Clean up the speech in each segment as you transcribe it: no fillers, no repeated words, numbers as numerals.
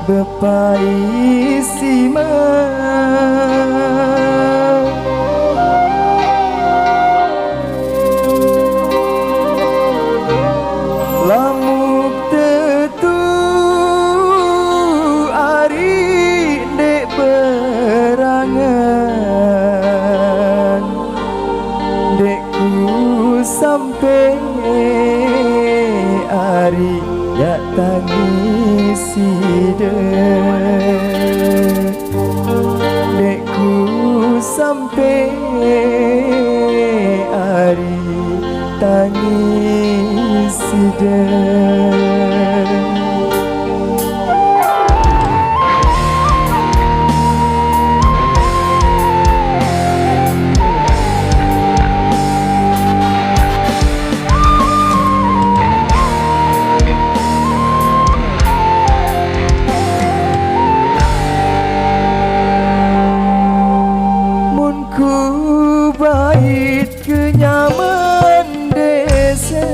bepai sima lamuk tetu ari dek berangan dekku sampai ari yak tangis dekku sampai ari tangis ku bait kenyaman desa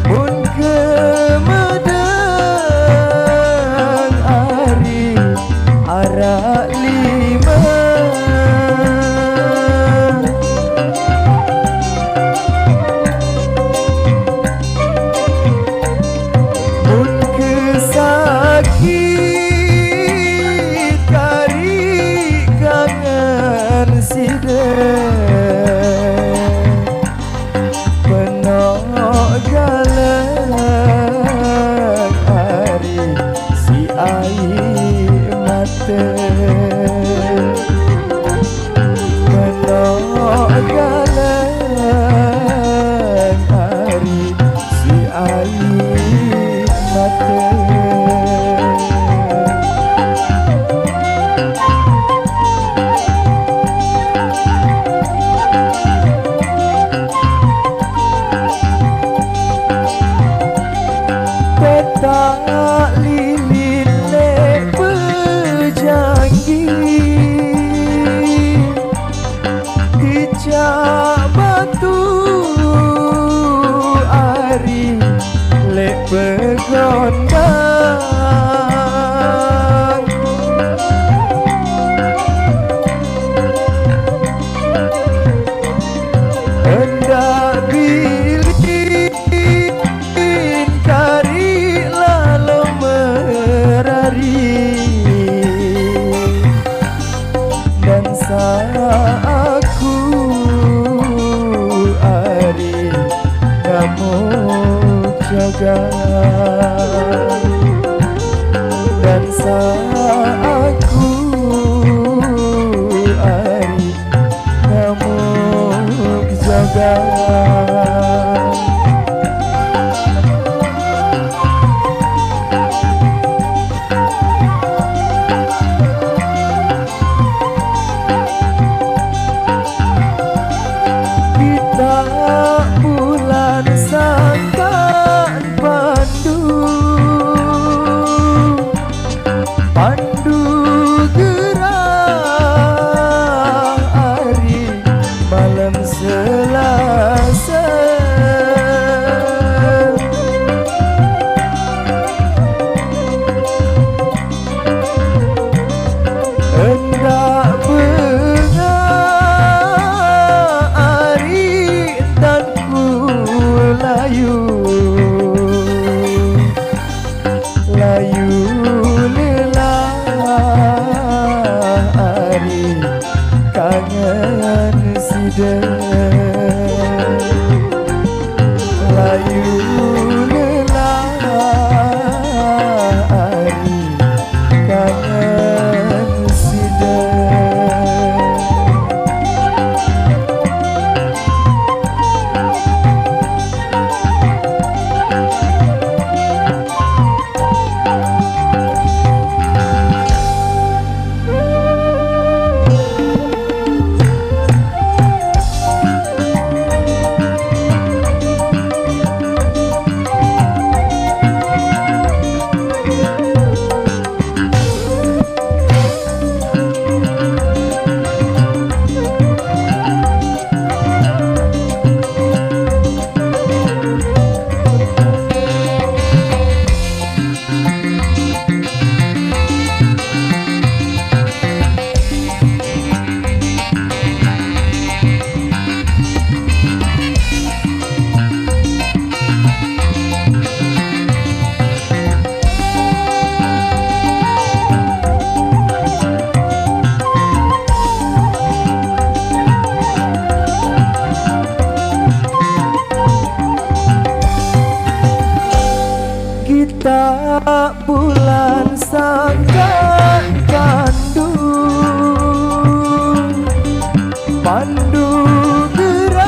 mun kemedang ari arak lima mun kesakit penok galak hari si air mata penok galak hari si air mata tak lilin lek berjanji dicak batu ari lek bergondang hendak bilin kari lalu merari dan aku ari kamu jaga dan aku ari kamu jaga bulan sangkan pandu gerah hari malam Selasa hendak layu lelah ari kangen sidang layu lelah ari kangen sidang tak bulan sangkan pandu pandu gerah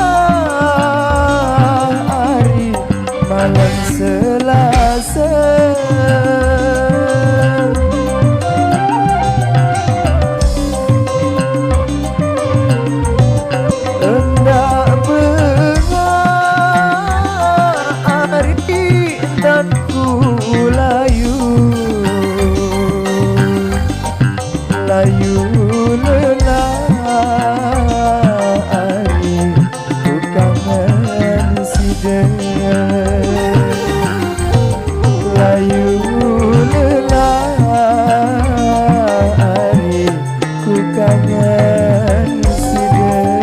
hari malam Selasa hendak hari dan ku layu layu lelari ku kangen sidang layu lelari ku kangen sidang.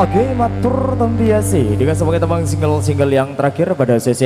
Oke, matur tembiasi dengan sebagai tembang single yang terakhir pada sesi